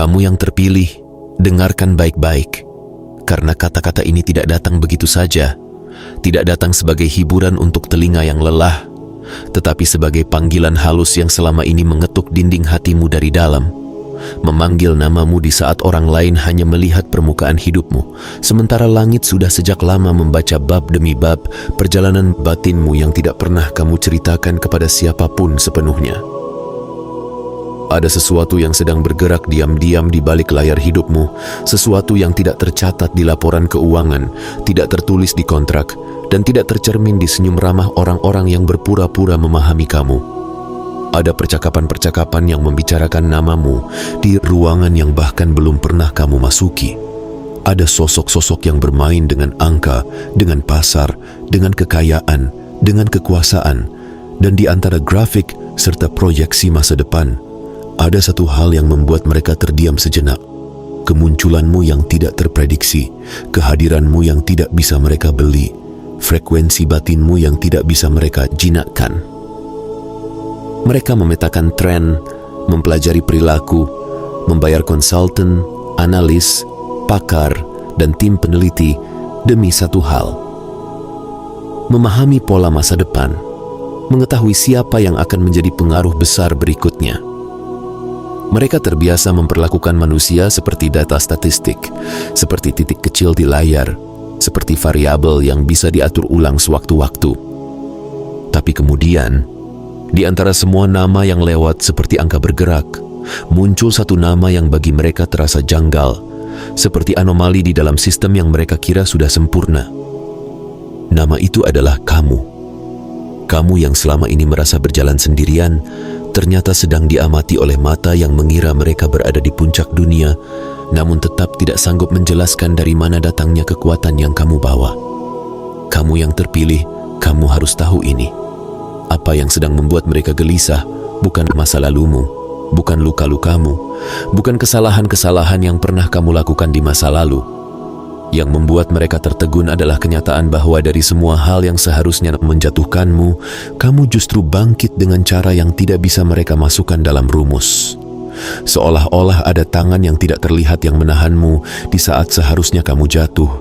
Kamu yang terpilih, dengarkan baik-baik. Karena kata-kata ini tidak datang begitu saja, tidak datang sebagai hiburan untuk telinga yang lelah, tetapi sebagai panggilan halus yang selama ini mengetuk dinding hatimu dari dalam, memanggil namamu di saat orang lain hanya melihat permukaan hidupmu, sementara langit sudah sejak lama membaca bab demi bab perjalanan batinmu yang tidak pernah kamu ceritakan kepada siapapun sepenuhnya. Ada sesuatu yang sedang bergerak diam-diam di balik layar hidupmu, sesuatu yang tidak tercatat di laporan keuangan, tidak tertulis di kontrak, dan tidak tercermin di senyum ramah orang-orang yang berpura-pura memahami kamu. Ada percakapan-percakapan yang membicarakan namamu di ruangan yang bahkan belum pernah kamu masuki. Ada sosok-sosok yang bermain dengan angka, dengan pasar, dengan kekayaan, dengan kekuasaan, dan di antara grafik serta proyeksi masa depan, ada satu hal yang membuat mereka terdiam sejenak. Kemunculanmu yang tidak terprediksi, kehadiranmu yang tidak bisa mereka beli, frekuensi batinmu yang tidak bisa mereka jinakkan. Mereka memetakan tren, mempelajari perilaku, membayar konsultan, analis, pakar, dan tim peneliti demi satu hal: memahami pola masa depan, mengetahui siapa yang akan menjadi pengaruh besar berikutnya. Mereka terbiasa memperlakukan manusia seperti data statistik, seperti titik kecil di layar, seperti variabel yang bisa diatur ulang sewaktu-waktu. Tapi kemudian, di antara semua nama yang lewat seperti angka bergerak, muncul satu nama yang bagi mereka terasa janggal, seperti anomali di dalam sistem yang mereka kira sudah sempurna. Nama itu adalah kamu. Kamu yang selama ini merasa berjalan sendirian, ternyata sedang diamati oleh mata yang mengira mereka berada di puncak dunia, namun tetap tidak sanggup menjelaskan dari mana datangnya kekuatan yang kamu bawa. Kamu yang terpilih, kamu harus tahu ini. Apa yang sedang membuat mereka gelisah bukan masa lalumu, bukan luka-lukamu, bukan kesalahan-kesalahan yang pernah kamu lakukan di masa lalu. Yang membuat mereka tertegun adalah kenyataan bahwa dari semua hal yang seharusnya menjatuhkanmu, kamu justru bangkit dengan cara yang tidak bisa mereka masukkan dalam rumus. Seolah-olah ada tangan yang tidak terlihat yang menahanmu di saat seharusnya kamu jatuh.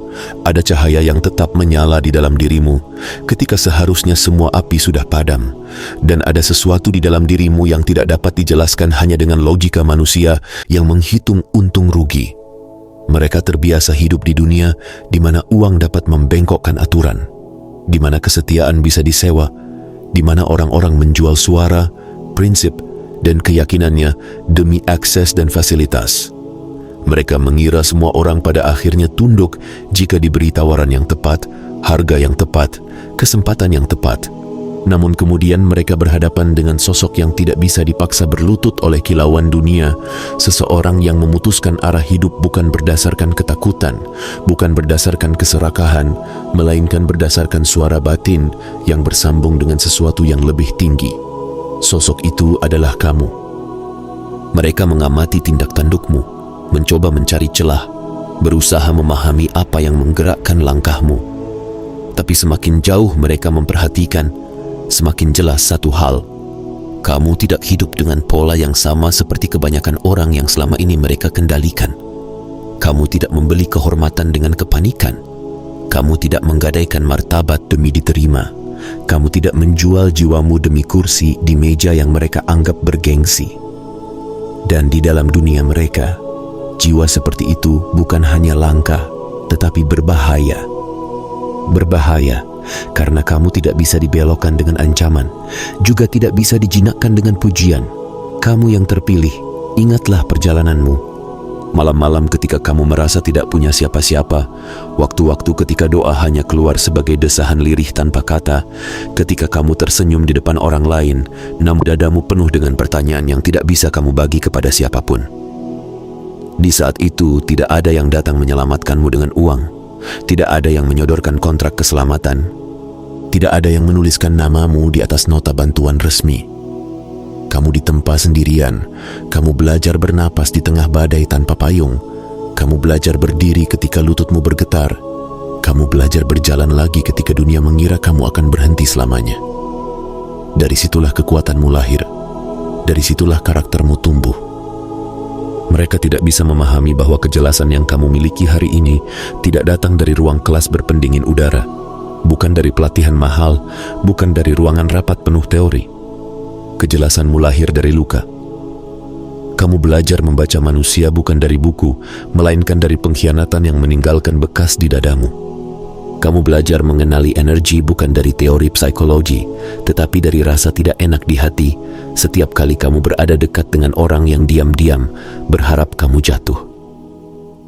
Ada cahaya yang tetap menyala di dalam dirimu ketika seharusnya semua api sudah padam. Dan ada sesuatu di dalam dirimu yang tidak dapat dijelaskan hanya dengan logika manusia yang menghitung untung rugi. Mereka terbiasa hidup di dunia di mana uang dapat membengkokkan aturan, di mana kesetiaan bisa disewa, di mana orang-orang menjual suara, prinsip, dan keyakinannya demi akses dan fasilitas. Mereka mengira semua orang pada akhirnya tunduk jika diberi tawaran yang tepat, harga yang tepat, kesempatan yang tepat. Namun kemudian mereka berhadapan dengan sosok yang tidak bisa dipaksa berlutut oleh kilauan dunia, seseorang yang memutuskan arah hidup bukan berdasarkan ketakutan, bukan berdasarkan keserakahan, melainkan berdasarkan suara batin yang bersambung dengan sesuatu yang lebih tinggi. Sosok itu adalah kamu. Mereka mengamati tindak tandukmu, mencoba mencari celah, berusaha memahami apa yang menggerakkan langkahmu. Tapi semakin jauh mereka memperhatikan, semakin jelas satu hal: kamu tidak hidup dengan pola yang sama seperti kebanyakan orang yang selama ini mereka kendalikan. Kamu tidak membeli kehormatan dengan kepanikan. Kamu tidak menggadaikan martabat demi diterima. Kamu tidak menjual jiwamu demi kursi di meja yang mereka anggap bergengsi. Dan di dalam dunia mereka, jiwa seperti itu bukan hanya langka, tetapi berbahaya. Berbahaya karena kamu tidak bisa dibelokkan dengan ancaman, juga tidak bisa dijinakkan dengan pujian. Kamu yang terpilih, ingatlah perjalananmu. Malam-malam ketika kamu merasa tidak punya siapa-siapa, waktu-waktu ketika doa hanya keluar sebagai desahan lirih tanpa kata, ketika kamu tersenyum di depan orang lain, namun dadamu penuh dengan pertanyaan yang tidak bisa kamu bagi kepada siapapun. Di saat itu tidak ada yang datang menyelamatkanmu dengan uang. Tidak ada yang menyodorkan kontrak keselamatan. Tidak ada yang menuliskan namamu di atas nota bantuan resmi. Kamu ditempa sendirian. Kamu belajar bernapas di tengah badai tanpa payung. Kamu belajar berdiri ketika lututmu bergetar. Kamu belajar berjalan lagi ketika dunia mengira kamu akan berhenti selamanya. Dari situlah kekuatanmu lahir. Dari situlah karaktermu tumbuh. Mereka tidak bisa memahami bahwa kejelasan yang kamu miliki hari ini tidak datang dari ruang kelas berpendingin udara, bukan dari pelatihan mahal, bukan dari ruangan rapat penuh teori. Kejelasanmu lahir dari luka. Kamu belajar membaca manusia bukan dari buku, melainkan dari pengkhianatan yang meninggalkan bekas di dadamu. Kamu belajar mengenali energi bukan dari teori psikologi, tetapi dari rasa tidak enak di hati setiap kali kamu berada dekat dengan orang yang diam-diam berharap kamu jatuh.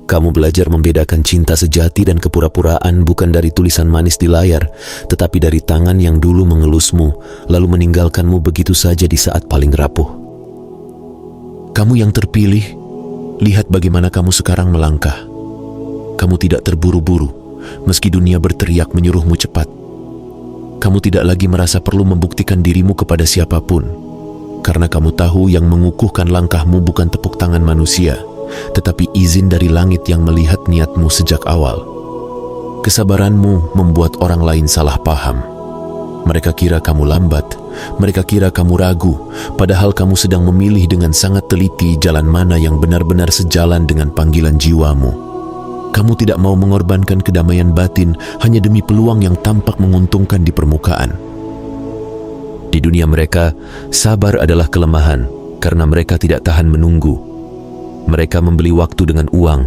Kamu belajar membedakan cinta sejati dan kepura-puraan bukan dari tulisan manis di layar, tetapi dari tangan yang dulu mengelusmu, lalu meninggalkanmu begitu saja di saat paling rapuh. Kamu yang terpilih, lihat bagaimana kamu sekarang melangkah. Kamu tidak terburu-buru, meski dunia berteriak menyuruhmu cepat. Kamu tidak lagi merasa perlu membuktikan dirimu kepada siapapun, karena kamu tahu yang mengukuhkan langkahmu bukan tepuk tangan manusia, tetapi izin dari langit yang melihat niatmu sejak awal. Kesabaranmu membuat orang lain salah paham. Mereka kira kamu lambat, mereka kira kamu ragu, padahal kamu sedang memilih dengan sangat teliti jalan mana yang benar-benar sejalan dengan panggilan jiwamu. Kamu tidak mau mengorbankan kedamaian batin hanya demi peluang yang tampak menguntungkan di permukaan. Di dunia mereka, sabar adalah kelemahan karena mereka tidak tahan menunggu. Mereka membeli waktu dengan uang,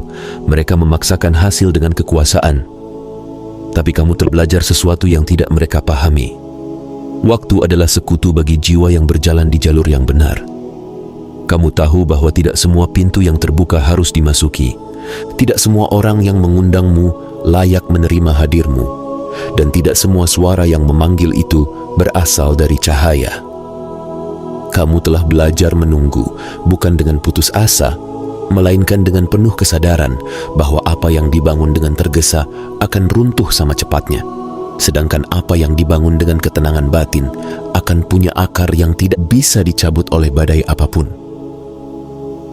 mereka memaksakan hasil dengan kekuasaan. Tapi kamu terbelajar sesuatu yang tidak mereka pahami. Waktu adalah sekutu bagi jiwa yang berjalan di jalur yang benar. Kamu tahu bahwa tidak semua pintu yang terbuka harus dimasuki. Tidak semua orang yang mengundangmu layak menerima hadirmu. Dan tidak semua suara yang memanggil itu berasal dari cahaya. Kamu telah belajar menunggu, bukan dengan putus asa, melainkan dengan penuh kesadaran bahwa apa yang dibangun dengan tergesa akan runtuh sama cepatnya. Sedangkan apa yang dibangun dengan ketenangan batin akan punya akar yang tidak bisa dicabut oleh badai apapun.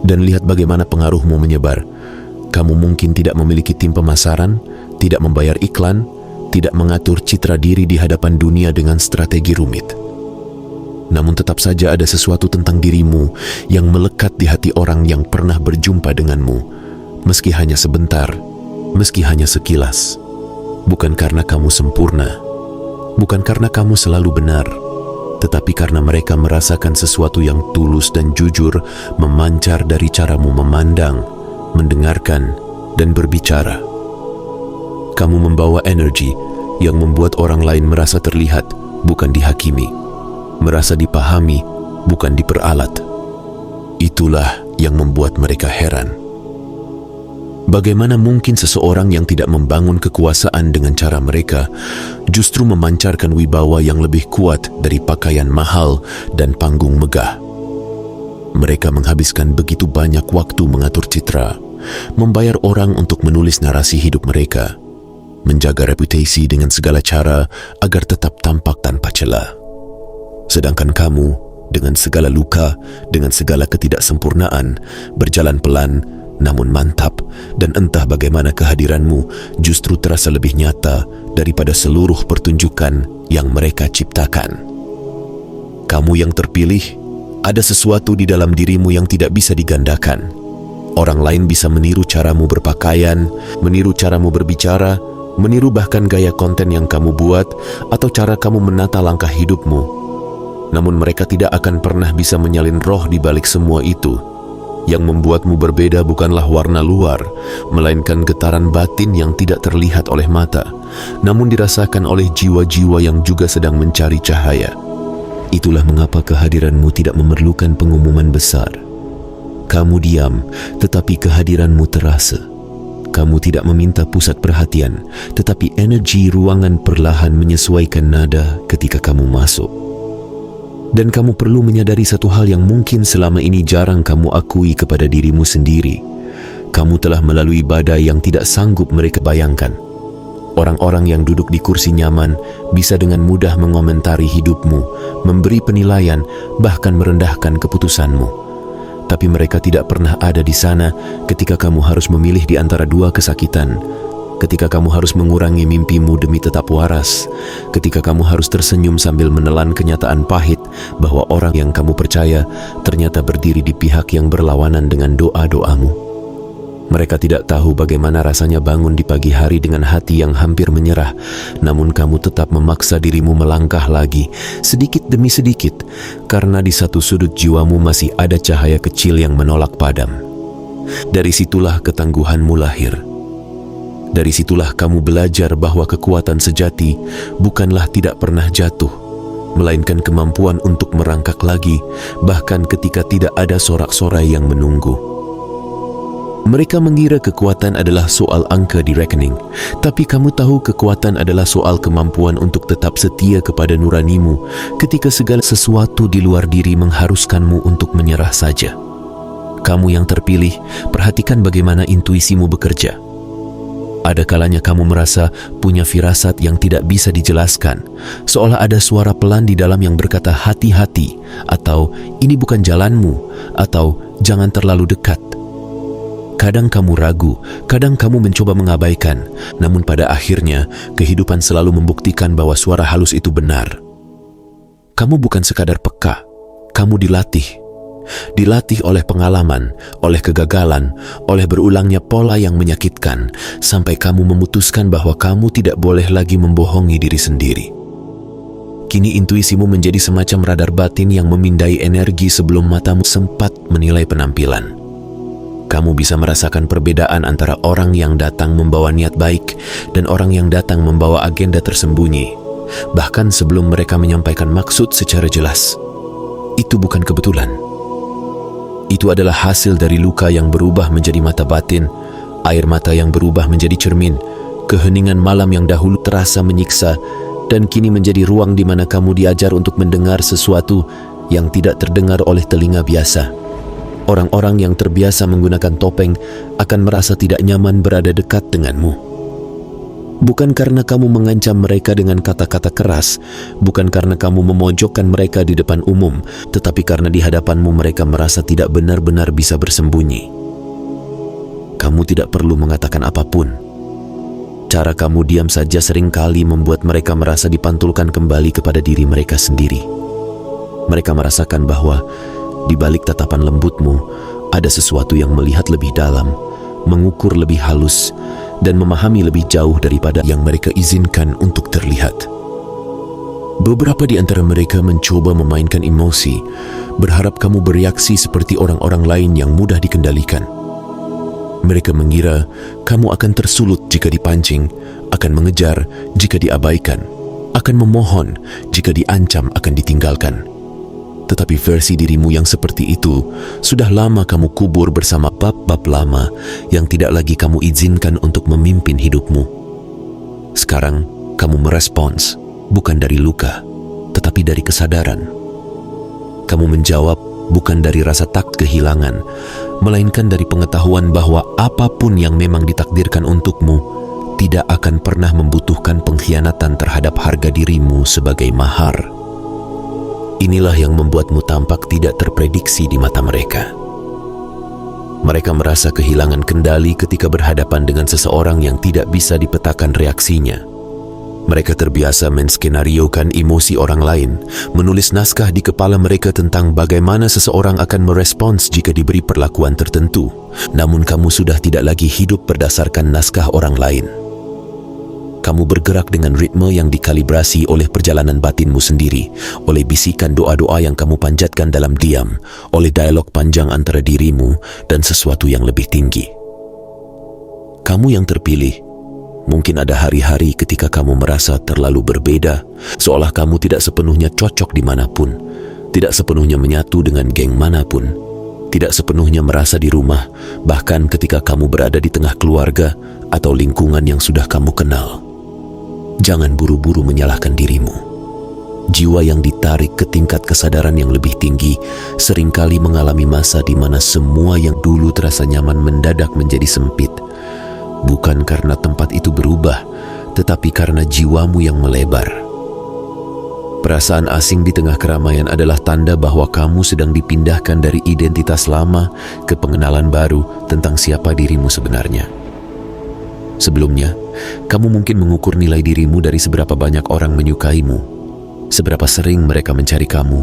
Dan lihat bagaimana pengaruhmu menyebar. Kamu mungkin tidak memiliki tim pemasaran, tidak membayar iklan, tidak mengatur citra diri di hadapan dunia dengan strategi rumit. Namun tetap saja ada sesuatu tentang dirimu yang melekat di hati orang yang pernah berjumpa denganmu, meski hanya sebentar, meski hanya sekilas. Bukan karena kamu sempurna, bukan karena kamu selalu benar, tetapi karena mereka merasakan sesuatu yang tulus dan jujur memancar dari caramu memandang, mendengarkan, dan berbicara. Kamu membawa energi yang membuat orang lain merasa terlihat, bukan dihakimi, merasa dipahami, bukan diperalat. Itulah yang membuat mereka heran. Bagaimana mungkin seseorang yang tidak membangun kekuasaan dengan cara mereka justru memancarkan wibawa yang lebih kuat dari pakaian mahal dan panggung megah? Mereka menghabiskan begitu banyak waktu mengatur citra, membayar orang untuk menulis narasi hidup mereka, menjaga reputasi dengan segala cara agar tetap tampak tanpa celah. Sedangkan kamu, dengan segala luka, dengan segala ketidaksempurnaan, berjalan pelan, namun mantap, dan entah bagaimana kehadiranmu justru terasa lebih nyata daripada seluruh pertunjukan yang mereka ciptakan. Kamu yang terpilih, ada sesuatu di dalam dirimu yang tidak bisa digandakan. Orang lain bisa meniru caramu berpakaian, meniru caramu berbicara, meniru bahkan gaya konten yang kamu buat, atau cara kamu menata langkah hidupmu. Namun mereka tidak akan pernah bisa menyalin roh di balik semua itu. Yang membuatmu berbeda bukanlah warna luar, melainkan getaran batin yang tidak terlihat oleh mata, namun dirasakan oleh jiwa-jiwa yang juga sedang mencari cahaya. Itulah mengapa kehadiranmu tidak memerlukan pengumuman besar. Kamu diam, tetapi kehadiranmu terasa. Kamu tidak meminta pusat perhatian, tetapi energi ruangan perlahan menyesuaikan nada ketika kamu masuk. Dan kamu perlu menyadari satu hal yang mungkin selama ini jarang kamu akui kepada dirimu sendiri. Kamu telah melalui badai yang tidak sanggup mereka bayangkan. Orang-orang yang duduk di kursi nyaman bisa dengan mudah mengomentari hidupmu, memberi penilaian, bahkan merendahkan keputusanmu. Tapi mereka tidak pernah ada di sana ketika kamu harus memilih di antara dua kesakitan. Ketika kamu harus mengurangi mimpimu demi tetap waras, ketika kamu harus tersenyum sambil menelan kenyataan pahit, bahwa orang yang kamu percaya ternyata berdiri di pihak yang berlawanan dengan doa-doamu. Mereka tidak tahu bagaimana rasanya bangun di pagi hari dengan hati yang hampir menyerah, namun kamu tetap memaksa dirimu melangkah lagi, sedikit demi sedikit, karena di satu sudut jiwamu masih ada cahaya kecil yang menolak padam. Dari situlah ketangguhanmu lahir. Dari situlah kamu belajar bahwa kekuatan sejati bukanlah tidak pernah jatuh, melainkan kemampuan untuk merangkak lagi, bahkan ketika tidak ada sorak-sorai yang menunggu. Mereka mengira kekuatan adalah soal angka di rekening, tapi kamu tahu kekuatan adalah soal kemampuan untuk tetap setia kepada nuranimu ketika segala sesuatu di luar diri mengharuskanmu untuk menyerah saja. Kamu yang terpilih, perhatikan bagaimana intuisimu bekerja. Ada kalanya kamu merasa punya firasat yang tidak bisa dijelaskan, seolah ada suara pelan di dalam yang berkata hati-hati, atau ini bukan jalanmu, atau jangan terlalu dekat. Kadang kamu ragu, kadang kamu mencoba mengabaikan, namun pada akhirnya kehidupan selalu membuktikan bahwa suara halus itu benar. Kamu bukan sekadar peka, kamu dilatih. Dilatih oleh pengalaman, oleh kegagalan, oleh berulangnya pola yang menyakitkan, sampai kamu memutuskan bahwa kamu tidak boleh lagi membohongi diri sendiri. Kini intuisimu menjadi semacam radar batin yang memindai energi sebelum matamu sempat menilai penampilan. Kamu bisa merasakan perbedaan antara orang yang datang membawa niat baik dan orang yang datang membawa agenda tersembunyi, bahkan sebelum mereka menyampaikan maksud secara jelas. Itu bukan kebetulan. Itu adalah hasil dari luka yang berubah menjadi mata batin, air mata yang berubah menjadi cermin, keheningan malam yang dahulu terasa menyiksa, dan kini menjadi ruang di mana kamu diajar untuk mendengar sesuatu yang tidak terdengar oleh telinga biasa. Orang-orang yang terbiasa menggunakan topeng akan merasa tidak nyaman berada dekat denganmu. Bukan karena kamu mengancam mereka dengan kata-kata keras, bukan karena kamu memojokkan mereka di depan umum, tetapi karena di hadapanmu mereka merasa tidak benar-benar bisa bersembunyi. Kamu tidak perlu mengatakan apapun. Cara kamu diam saja seringkali membuat mereka merasa dipantulkan kembali kepada diri mereka sendiri. Mereka merasakan bahwa di balik tatapan lembutmu, ada sesuatu yang melihat lebih dalam, mengukur lebih halus, dan memahami lebih jauh daripada yang mereka izinkan untuk terlihat. Beberapa di antara mereka mencoba memainkan emosi, berharap kamu bereaksi seperti orang-orang lain yang mudah dikendalikan. Mereka mengira kamu akan tersulut jika dipancing, akan mengejar jika diabaikan, akan memohon jika diancam akan ditinggalkan. Tetapi versi dirimu yang seperti itu sudah lama kamu kubur bersama bab-bab lama yang tidak lagi kamu izinkan untuk memimpin hidupmu. Sekarang kamu merespons bukan dari luka, tetapi dari kesadaran. Kamu menjawab bukan dari rasa takut kehilangan, melainkan dari pengetahuan bahwa apapun yang memang ditakdirkan untukmu tidak akan pernah membutuhkan pengkhianatan terhadap harga dirimu sebagai mahar. Inilah yang membuatmu tampak tidak terprediksi di mata mereka. Mereka merasa kehilangan kendali ketika berhadapan dengan seseorang yang tidak bisa dipetakan reaksinya. Mereka terbiasa menskenariokan emosi orang lain, menulis naskah di kepala mereka tentang bagaimana seseorang akan merespons jika diberi perlakuan tertentu. Namun kamu sudah tidak lagi hidup berdasarkan naskah orang lain. Kamu bergerak dengan ritme yang dikalibrasi oleh perjalanan batinmu sendiri, oleh bisikan doa-doa yang kamu panjatkan dalam diam, oleh dialog panjang antara dirimu dan sesuatu yang lebih tinggi. Kamu yang terpilih, mungkin ada hari-hari ketika kamu merasa terlalu berbeda, seolah kamu tidak sepenuhnya cocok dimanapun, tidak sepenuhnya menyatu dengan geng manapun, tidak sepenuhnya merasa di rumah, bahkan ketika kamu berada di tengah keluarga atau lingkungan yang sudah kamu kenal. Jangan buru-buru menyalahkan dirimu. Jiwa yang ditarik ke tingkat kesadaran yang lebih tinggi seringkali mengalami masa di mana semua yang dulu terasa nyaman mendadak menjadi sempit. Bukan karena tempat itu berubah, tetapi karena jiwamu yang melebar. Perasaan asing di tengah keramaian adalah tanda bahwa kamu sedang dipindahkan dari identitas lama ke pengenalan baru tentang siapa dirimu sebenarnya. Sebelumnya, kamu mungkin mengukur nilai dirimu dari seberapa banyak orang menyukaimu, seberapa sering mereka mencari kamu,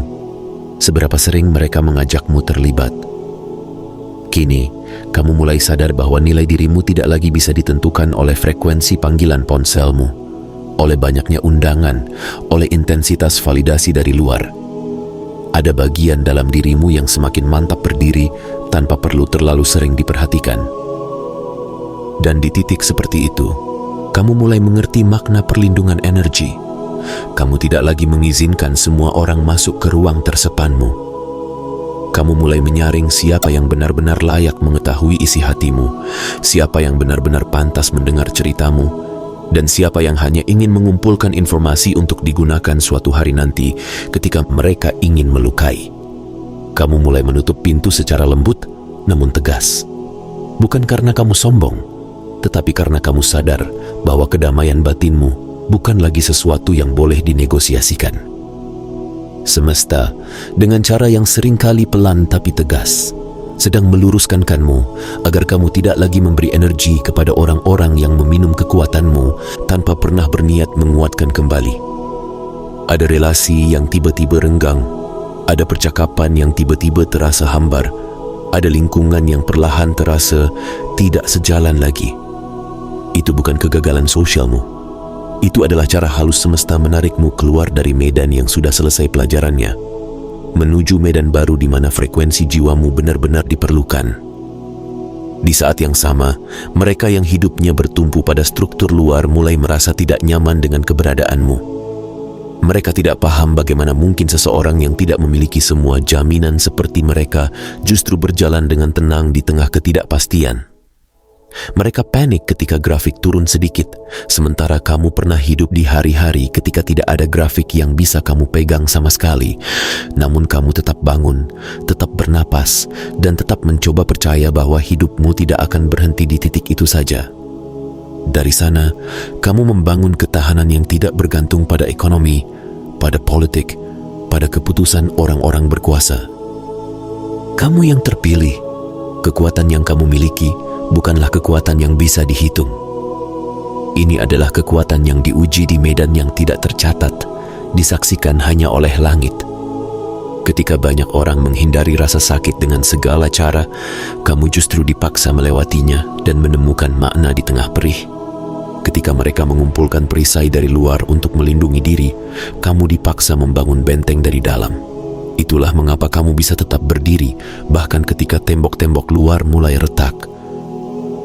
seberapa sering mereka mengajakmu terlibat. Kini, kamu mulai sadar bahwa nilai dirimu tidak lagi bisa ditentukan oleh frekuensi panggilan ponselmu, oleh banyaknya undangan, oleh intensitas validasi dari luar. Ada bagian dalam dirimu yang semakin mantap berdiri tanpa perlu terlalu sering diperhatikan. Dan di titik seperti itu, kamu mulai mengerti makna perlindungan energi. Kamu tidak lagi mengizinkan semua orang masuk ke ruang tersepanmu. Kamu mulai menyaring siapa yang benar-benar layak mengetahui isi hatimu, siapa yang benar-benar pantas mendengar ceritamu, dan siapa yang hanya ingin mengumpulkan informasi untuk digunakan suatu hari nanti ketika mereka ingin melukai. Kamu mulai menutup pintu secara lembut, namun tegas. Bukan karena kamu sombong, tetapi karena kamu sadar bahwa kedamaian batinmu bukan lagi sesuatu yang boleh dinegosiasikan. Semesta, dengan cara yang seringkali pelan tapi tegas, sedang meluruskanmu agar kamu tidak lagi memberi energi kepada orang-orang yang meminum kekuatanmu tanpa pernah berniat menguatkan kembali. Ada relasi yang tiba-tiba renggang, ada percakapan yang tiba-tiba terasa hambar, ada lingkungan yang perlahan terasa tidak sejalan lagi. Itu bukan kegagalan sosialmu. Itu adalah cara halus semesta menarikmu keluar dari medan yang sudah selesai pelajarannya, menuju medan baru di mana frekuensi jiwamu benar-benar diperlukan. Di saat yang sama, mereka yang hidupnya bertumpu pada struktur luar mulai merasa tidak nyaman dengan keberadaanmu. Mereka tidak paham bagaimana mungkin seseorang yang tidak memiliki semua jaminan seperti mereka justru berjalan dengan tenang di tengah ketidakpastian. Mereka panik ketika grafik turun sedikit, sementara kamu pernah hidup di hari-hari ketika tidak ada grafik yang bisa kamu pegang sama sekali. Namun kamu tetap bangun, tetap bernapas, dan tetap mencoba percaya bahwa hidupmu tidak akan berhenti di titik itu saja. Dari sana, kamu membangun ketahanan yang tidak bergantung pada ekonomi, pada politik, pada keputusan orang-orang berkuasa. Kamu yang terpilih, kekuatan yang kamu miliki bukanlah kekuatan yang bisa dihitung. Ini adalah kekuatan yang diuji di medan yang tidak tercatat, disaksikan hanya oleh langit. Ketika banyak orang menghindari rasa sakit dengan segala cara, kamu justru dipaksa melewatinya dan menemukan makna di tengah perih. Ketika mereka mengumpulkan perisai dari luar untuk melindungi diri, kamu dipaksa membangun benteng dari dalam. Itulah mengapa kamu bisa tetap berdiri, bahkan ketika tembok-tembok luar mulai retak.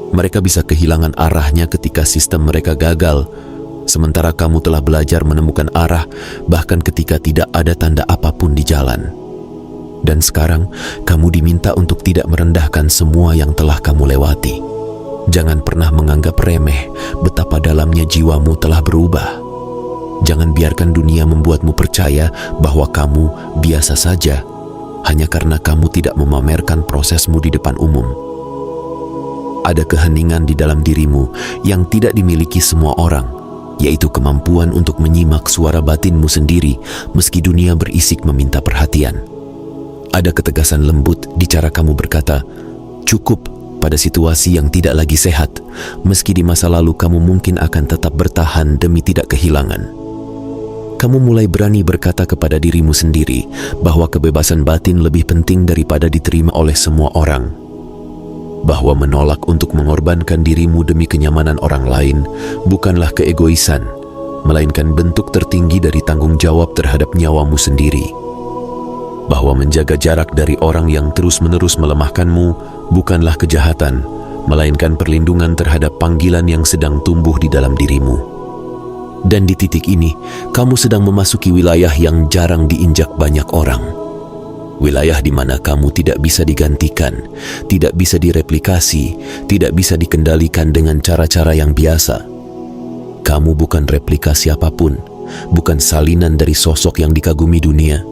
Mereka bisa kehilangan arahnya ketika sistem mereka gagal, sementara kamu telah belajar menemukan arah bahkan ketika tidak ada tanda apapun di jalan. Dan sekarang, kamu diminta untuk tidak merendahkan semua yang telah kamu lewati. Jangan pernah menganggap remeh betapa dalamnya jiwamu telah berubah. Jangan biarkan dunia membuatmu percaya bahwa kamu biasa saja, hanya karena kamu tidak memamerkan prosesmu di depan umum. Ada keheningan di dalam dirimu yang tidak dimiliki semua orang, yaitu kemampuan untuk menyimak suara batinmu sendiri meski dunia berisik meminta perhatian. Ada ketegasan lembut di cara kamu berkata, cukup pada situasi yang tidak lagi sehat, meski di masa lalu kamu mungkin akan tetap bertahan demi tidak kehilangan. Kamu mulai berani berkata kepada dirimu sendiri bahwa kebebasan batin lebih penting daripada diterima oleh semua orang. Bahwa menolak untuk mengorbankan dirimu demi kenyamanan orang lain bukanlah keegoisan, melainkan bentuk tertinggi dari tanggung jawab terhadap nyawamu sendiri. Bahwa menjaga jarak dari orang yang terus-menerus melemahkanmu bukanlah kejahatan, melainkan perlindungan terhadap panggilan yang sedang tumbuh di dalam dirimu. Dan di titik ini, kamu sedang memasuki wilayah yang jarang diinjak banyak orang. Wilayah di mana kamu tidak bisa digantikan, tidak bisa direplikasi, tidak bisa dikendalikan dengan cara-cara yang biasa. Kamu bukan replika siapapun, bukan salinan dari sosok yang dikagumi dunia.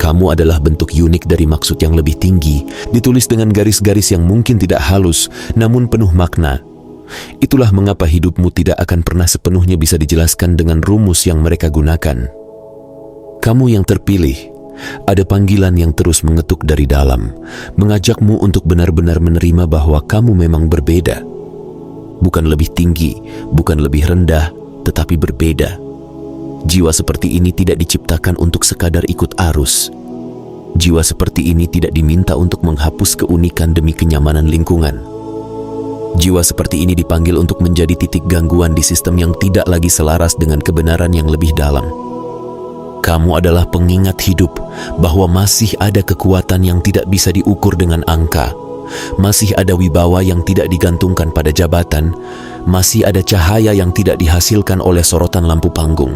Kamu adalah bentuk unik dari maksud yang lebih tinggi, ditulis dengan garis-garis yang mungkin tidak halus, namun penuh makna. Itulah mengapa hidupmu tidak akan pernah sepenuhnya bisa dijelaskan dengan rumus yang mereka gunakan. Kamu yang terpilih, ada panggilan yang terus mengetuk dari dalam, mengajakmu untuk benar-benar menerima bahwa kamu memang berbeda. Bukan lebih tinggi, bukan lebih rendah, tetapi berbeda. Jiwa seperti ini tidak diciptakan untuk sekadar ikut arus. Jiwa seperti ini tidak diminta untuk menghapus keunikan demi kenyamanan lingkungan. Jiwa seperti ini dipanggil untuk menjadi titik gangguan di sistem yang tidak lagi selaras dengan kebenaran yang lebih dalam. Kamu adalah pengingat hidup bahwa masih ada kekuatan yang tidak bisa diukur dengan angka. Masih ada wibawa yang tidak digantungkan pada jabatan. Masih ada cahaya yang tidak dihasilkan oleh sorotan lampu panggung,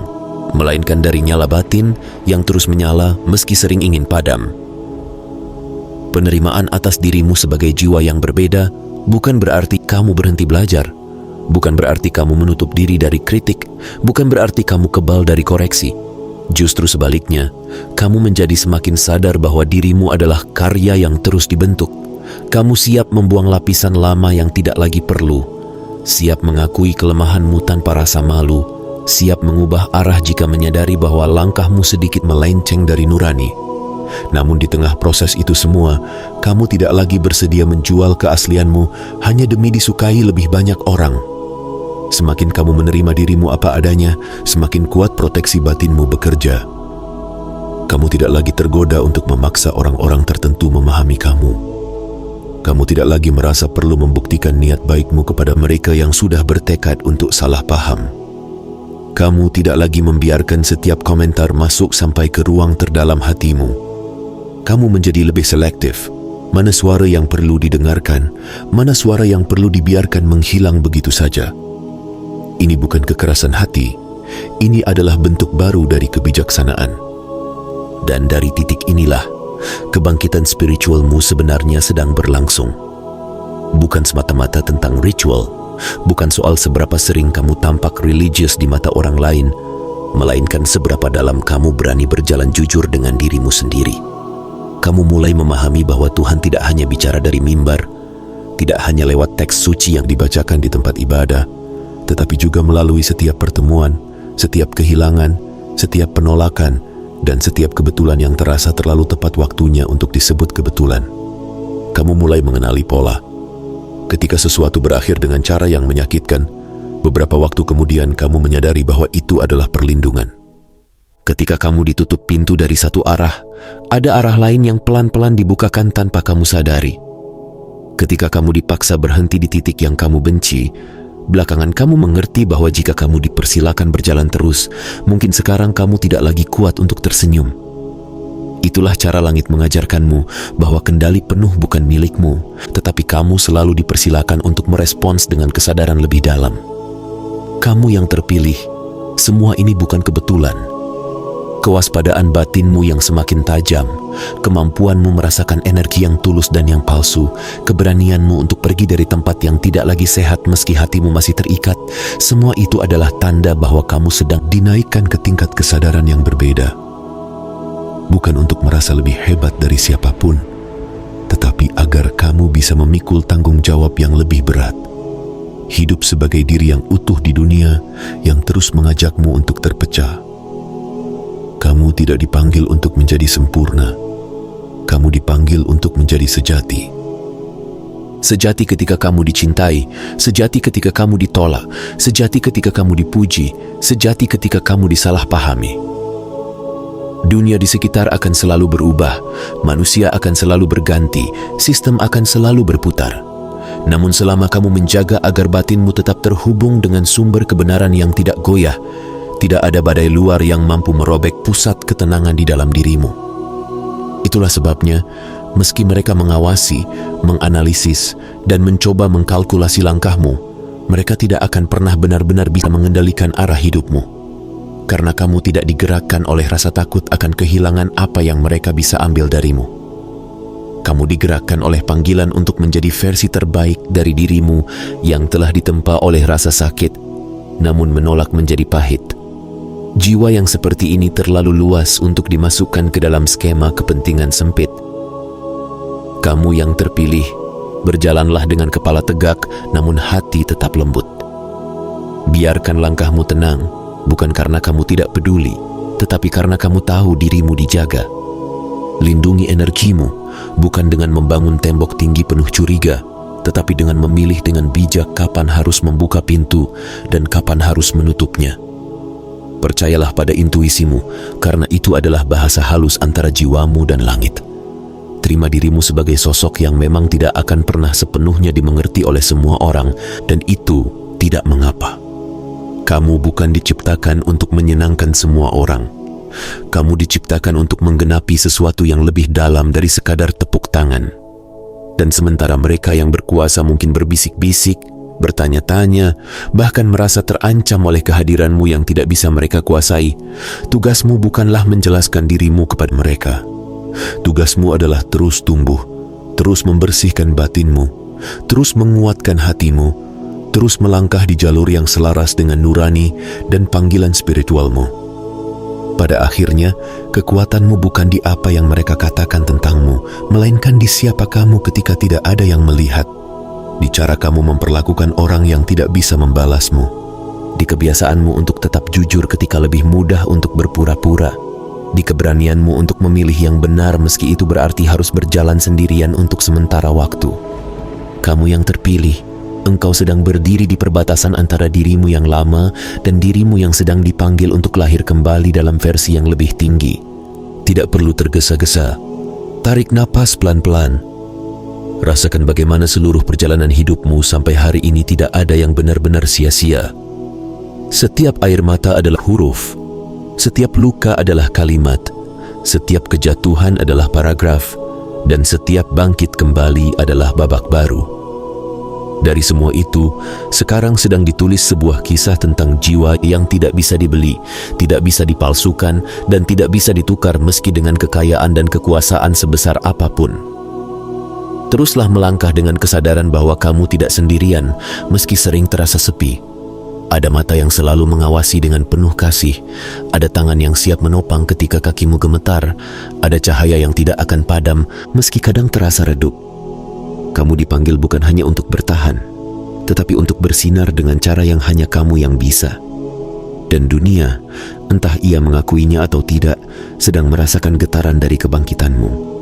melainkan dari nyala batin yang terus menyala meski sering ingin padam. Penerimaan atas dirimu sebagai jiwa yang berbeda bukan berarti kamu berhenti belajar, bukan berarti kamu menutup diri dari kritik, bukan berarti kamu kebal dari koreksi. Justru sebaliknya, kamu menjadi semakin sadar bahwa dirimu adalah karya yang terus dibentuk. Kamu siap membuang lapisan lama yang tidak lagi perlu, siap mengakui kelemahanmu tanpa rasa malu, siap mengubah arah jika menyadari bahwa langkahmu sedikit melenceng dari nurani. Namun di tengah proses itu semua, kamu tidak lagi bersedia menjual keaslianmu hanya demi disukai lebih banyak orang. Semakin kamu menerima dirimu apa adanya, semakin kuat proteksi batinmu bekerja. Kamu tidak lagi tergoda untuk memaksa orang-orang tertentu memahami kamu. Kamu tidak lagi merasa perlu membuktikan niat baikmu kepada mereka yang sudah bertekad untuk salah paham. Kamu tidak lagi membiarkan setiap komentar masuk sampai ke ruang terdalam hatimu. Kamu menjadi lebih selektif. Mana suara yang perlu didengarkan, mana suara yang perlu dibiarkan menghilang begitu saja. Ini bukan kekerasan hati, ini adalah bentuk baru dari kebijaksanaan. Dan dari titik inilah, kebangkitan spiritualmu sebenarnya sedang berlangsung. Bukan semata-mata tentang ritual, bukan soal seberapa sering kamu tampak religius di mata orang lain, melainkan seberapa dalam kamu berani berjalan jujur dengan dirimu sendiri. Kamu mulai memahami bahwa Tuhan tidak hanya bicara dari mimbar, tidak hanya lewat teks suci yang dibacakan di tempat ibadah, tetapi juga melalui setiap pertemuan, setiap kehilangan, setiap penolakan, dan setiap kebetulan yang terasa terlalu tepat waktunya untuk disebut kebetulan. Kamu mulai mengenali pola. Ketika sesuatu berakhir dengan cara yang menyakitkan, beberapa waktu kemudian kamu menyadari bahwa itu adalah perlindungan. Ketika kamu ditutup pintu dari satu arah, ada arah lain yang pelan-pelan dibukakan tanpa kamu sadari. Ketika kamu dipaksa berhenti di titik yang kamu benci, belakangan kamu mengerti bahwa jika kamu dipersilakan berjalan terus, mungkin sekarang kamu tidak lagi kuat untuk tersenyum. Itulah cara langit mengajarkanmu bahwa kendali penuh bukan milikmu, tetapi kamu selalu dipersilakan untuk merespons dengan kesadaran lebih dalam. Kamu yang terpilih, semua ini bukan kebetulan. Kewaspadaan batinmu yang semakin tajam, kemampuanmu merasakan energi yang tulus dan yang palsu, keberanianmu untuk pergi dari tempat yang tidak lagi sehat meski hatimu masih terikat, semua itu adalah tanda bahwa kamu sedang dinaikkan ke tingkat kesadaran yang berbeda. Bukan untuk merasa lebih hebat dari siapapun, tetapi agar kamu bisa memikul tanggung jawab yang lebih berat. Hidup sebagai diri yang utuh di dunia yang terus mengajakmu untuk terpecah. Kamu tidak dipanggil untuk menjadi sempurna. Kamu dipanggil untuk menjadi sejati. Sejati ketika kamu dicintai, sejati ketika kamu ditolak, sejati ketika kamu dipuji, sejati ketika kamu disalahpahami. Dunia di sekitar akan selalu berubah, manusia akan selalu berganti, sistem akan selalu berputar. Namun selama kamu menjaga agar batinmu tetap terhubung dengan sumber kebenaran yang tidak goyah, tidak ada badai luar yang mampu merobek pusat ketenangan di dalam dirimu. Itulah sebabnya, meski mereka mengawasi, menganalisis, dan mencoba mengkalkulasi langkahmu, mereka tidak akan pernah benar-benar bisa mengendalikan arah hidupmu. Karena kamu tidak digerakkan oleh rasa takut akan kehilangan apa yang mereka bisa ambil darimu. Kamu digerakkan oleh panggilan untuk menjadi versi terbaik dari dirimu yang telah ditempa oleh rasa sakit, namun menolak menjadi pahit. Jiwa yang seperti ini terlalu luas untuk dimasukkan ke dalam skema kepentingan sempit. Kamu yang terpilih, berjalanlah dengan kepala tegak, namun hati tetap lembut. Biarkan langkahmu tenang, bukan karena kamu tidak peduli, tetapi karena kamu tahu dirimu dijaga. Lindungi energimu, bukan dengan membangun tembok tinggi penuh curiga, tetapi dengan memilih dengan bijak kapan harus membuka pintu dan kapan harus menutupnya. percayalah pada intuisimu, karena itu adalah bahasa halus antara jiwamu dan langit. Terima dirimu sebagai sosok yang memang tidak akan pernah sepenuhnya dimengerti oleh semua orang, dan itu tidak mengapa. Kamu bukan diciptakan untuk menyenangkan semua orang. Kamu diciptakan untuk menggenapi sesuatu yang lebih dalam dari sekadar tepuk tangan. Dan sementara mereka yang berkuasa mungkin berbisik-bisik, bertanya-tanya, bahkan merasa terancam oleh kehadiranmu yang tidak bisa mereka kuasai, tugasmu bukanlah menjelaskan dirimu kepada mereka. Tugasmu adalah terus tumbuh, terus membersihkan batinmu, terus menguatkan hatimu, terus melangkah di jalur yang selaras dengan nurani dan panggilan spiritualmu. Pada akhirnya, kekuatanmu bukan di apa yang mereka katakan tentangmu, melainkan di siapa kamu ketika tidak ada yang melihat. Di cara kamu memperlakukan orang yang tidak bisa membalasmu. Di kebiasaanmu untuk tetap jujur ketika lebih mudah untuk berpura-pura. Di keberanianmu untuk memilih yang benar meski itu berarti harus berjalan sendirian untuk sementara waktu. Kamu yang terpilih, engkau sedang berdiri di perbatasan antara dirimu yang lama dan dirimu yang sedang dipanggil untuk lahir kembali dalam versi yang lebih tinggi. Tidak perlu tergesa-gesa. Tarik napas pelan-pelan. Rasakan bagaimana seluruh perjalanan hidupmu sampai hari ini tidak ada yang benar-benar sia-sia. Setiap air mata adalah huruf. Setiap luka adalah kalimat. Setiap kejatuhan adalah paragraf. Dan setiap bangkit kembali adalah babak baru. Dari semua itu, sekarang sedang ditulis sebuah kisah tentang jiwa yang tidak bisa dibeli, tidak bisa dipalsukan, dan tidak bisa ditukar meski dengan kekayaan dan kekuasaan sebesar apapun. Teruslah melangkah dengan kesadaran bahwa kamu tidak sendirian, meski sering terasa sepi. Ada mata yang selalu mengawasi dengan penuh kasih, ada tangan yang siap menopang ketika kakimu gemetar, ada cahaya yang tidak akan padam meski kadang terasa redup. Kamu dipanggil bukan hanya untuk bertahan, tetapi untuk bersinar dengan cara yang hanya kamu yang bisa. Dan dunia, entah ia mengakuinya atau tidak, sedang merasakan getaran dari kebangkitanmu.